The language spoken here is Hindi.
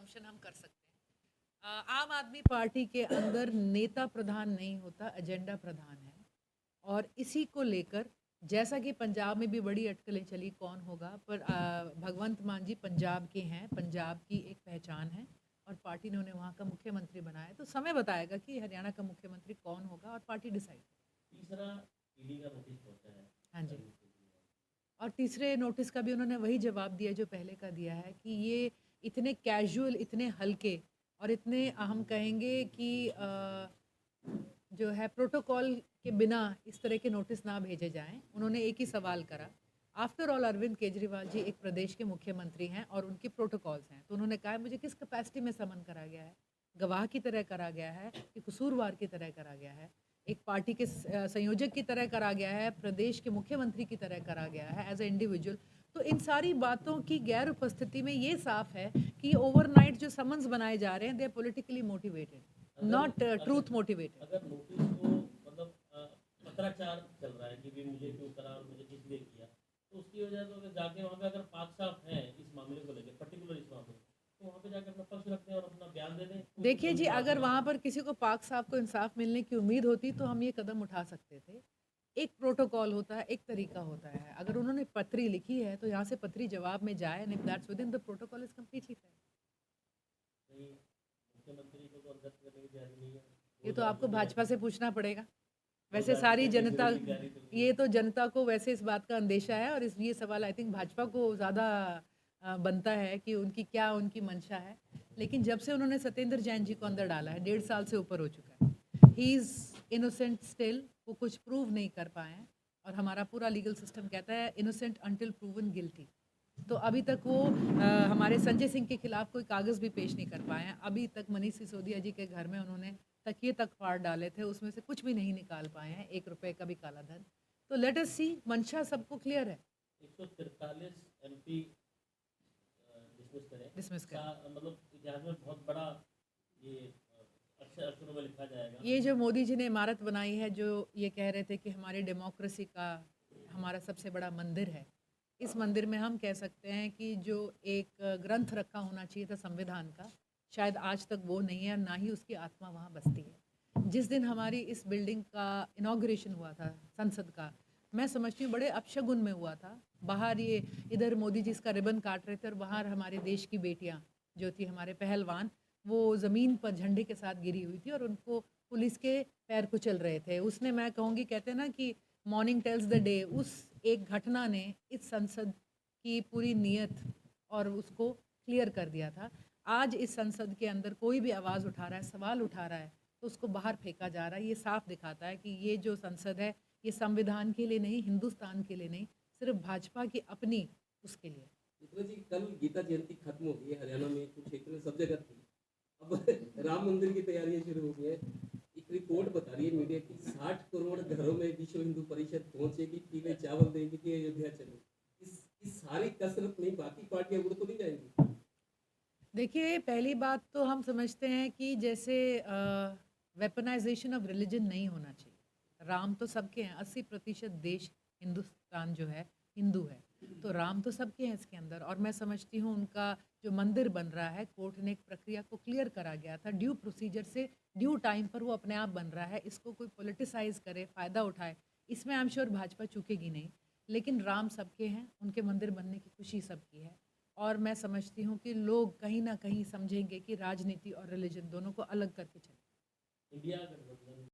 असम्पशन हम कर सकते हैं। आम आदमी पार्टी के अंदर नेता प्रधान नहीं होता, एजेंडा प्रधान है। और इसी को लेकर जैसा कि पंजाब में भी बड़ी अटकलें चली कौन होगा, पर भगवंत मान जी पंजाब के हैं, पंजाब की एक पहचान है और पार्टी ने उन्हें वहाँ का मुख्यमंत्री बनाया। तो समय बताएगा कि हरियाणा का मुख्यमंत्री कौन होगा और पार्टी डिसाइड। तीसरा ईडी का नोटिस पहुंचा है। हाँ जी। और तीसरे नोटिस का भी उन्होंने वही जवाब दिया जो पहले का दिया है कि ये इतने कैजुअल, इतने हल्के और इतने हम कहेंगे कि जो है प्रोटोकॉल के बिना इस तरह के नोटिस ना भेजे जाएं। उन्होंने एक ही सवाल करा, आफ्टर ऑल अरविंद केजरीवाल जी एक प्रदेश के मुख्यमंत्री हैं और उनके प्रोटोकॉल्स हैं, तो उन्होंने कहा मुझे किस कैपेसिटी में समन करा गया है, गवाह की तरह करा गया है कि कसूरवार की तरह करा गया है, एक पार्टी के संयोजक की तरह करा गया है, प्रदेश के मुख्यमंत्री की तरह करा गया है एज ए इंडिविजुअल। तो इन सारी बातों की गैर उपस्थिति में ये साफ है कि ओवरनाइट जो समन्स बनाए जा रहे हैं they are politically motivated, not truth motivated. अगर नोटिस को मतलब पत्राचार चल रहा है कि भी मुझे क्यों करा और मुझे किस लिए किया, तो उसकी वजह तो अगर जाके वहाँ पे अगर पाक साफ है इस मामले को लेकर, पर्टिकुलर इस मामले को, तो वहाँ पे जाके अपना पक्ष रखते हैं और अपना बयान दे दें। देखिए जी, अगर वहाँ पर किसी को पाक साहब को इंसाफ मिलने की उम्मीद होती तो हम ये कदम उठा सकते थे। एक प्रोटोकॉल होता है, एक तरीका होता है। अगर उन्होंने पत्री लिखी है तो यहाँ से पत्री जवाब में जाए, and if that's with in the protocol is completely fair. मुख्यमंत्री को तो अंदर करने की तैयारी नहीं है। ये तो आपको भाजपा से पूछना पड़ेगा। वैसे सारी जनता, ये तो जनता को वैसे इस बात का अंदेशा है और इस ये सवाल आई थिंक भाजपा को ज़्यादा बनता है कि उनकी क्या उनकी मंशा है। लेकिन जब से उन्होंने सत्येंद्र जैन जी को अंदर डाला है, 1.5 साल से ऊपर हो चुका है, ही इज़ इनोसेंट स्टिल, वो कुछ प्रूव नहीं कर पाए हैं और हमारा पूरा लीगल सिस्टम कहता है इनोसेंट अंटिल प्रूवन गिल्टी। तो अभी तक वो हमारे संजय सिंह के खिलाफ कोई कागज़ भी पेश नहीं कर पाए हैं। अभी तक मनीष सिसोदिया जी के घर में उन्होंने तकिए तक फाड़ डाले थे, उसमें से कुछ भी नहीं निकाल पाए हैं, 1 रुपए का भी काला धन। तो लेट अस सी, मंशा सबको क्लियर है। 143 एमपी डिसमिस करें। मतलब इतिहास में बहुत बड़ा ये अक्षरों में लिखा जाएगा। ये जो मोदी जी ने इमारत बनाई है, जो ये कह रहे थे कि हमारी डेमोक्रेसी का हमारा सबसे बड़ा मंदिर है, इस मंदिर में हम कह सकते हैं कि जो एक ग्रंथ रखा होना चाहिए था संविधान का, शायद आज तक वो नहीं है, ना ही उसकी आत्मा वहाँ बसती है। जिस दिन हमारी इस बिल्डिंग का इनॉग्रेशन हुआ था संसद का, मैं समझती हूँ बड़े अपशगुन में हुआ था। बाहर ये इधर मोदी जी इसका रिबन काट रहे थे और बाहर हमारे देश की बेटियाँ जो थी, हमारे पहलवान, वो ज़मीन पर झंडे के साथ गिरी हुई थी और उनको पुलिस के पैर कुचल रहे थे। उसने, मैं कहूँगी, कहते हैं ना कि मॉर्निंग टेल्स द डे, उस एक घटना ने इस संसद की पूरी नीयत और उसको क्लियर कर दिया था। आज इस संसद के अंदर कोई भी आवाज़ उठा रहा है, सवाल उठा रहा है, तो उसको बाहर फेंका जा रहा है। ये साफ दिखाता है कि ये जो संसद है, ये संविधान के लिए नहीं, हिंदुस्तान के लिए नहीं, सिर्फ भाजपा की अपनी उसके लिए। मित्रा जी, कल गीता जयंती खत्म हो गई है हरियाणा में, कुछ क्षेत्र में सब जगह थी। अब राम मंदिर की तैयारियां शुरू हो गई है। एक रिपोर्ट बता रही है मीडिया की 60 करोड़ घरों में विश्व हिंदू परिषद पहुंचेगी, पीले चावल देगी कि अयोध्या चले। इस सारी कसरत में बाकी पार्टियां उड़ तो नहीं जाएंगी? देखिए, पहली बात तो हम समझते हैं कि जैसे वेपनाइजेशन ऑफ रिलीजन नहीं होना चाहिए। राम तो सबके हैं, 80% देश हिंदुस्तान जो है हिंदू है, तो राम तो सबके हैं इसके अंदर। और मैं समझती हूँ उनका जो मंदिर बन रहा है, कोर्ट ने एक प्रक्रिया को क्लियर करा गया था, ड्यू प्रोसीजर से ड्यू टाइम पर वो अपने आप बन रहा है। इसको कोई पोलिटिसाइज करे, फ़ायदा उठाए, इसमें आई एम श्योर भाजपा चूकेगी नहीं। लेकिन राम सबके हैं, उनके मंदिर बनने की खुशी सबकी है। और मैं समझती हूँ कि लोग कहीं ना कहीं समझेंगे कि राजनीति और रिलीजन दोनों को अलग करके चलें। इंडिया गठबंधन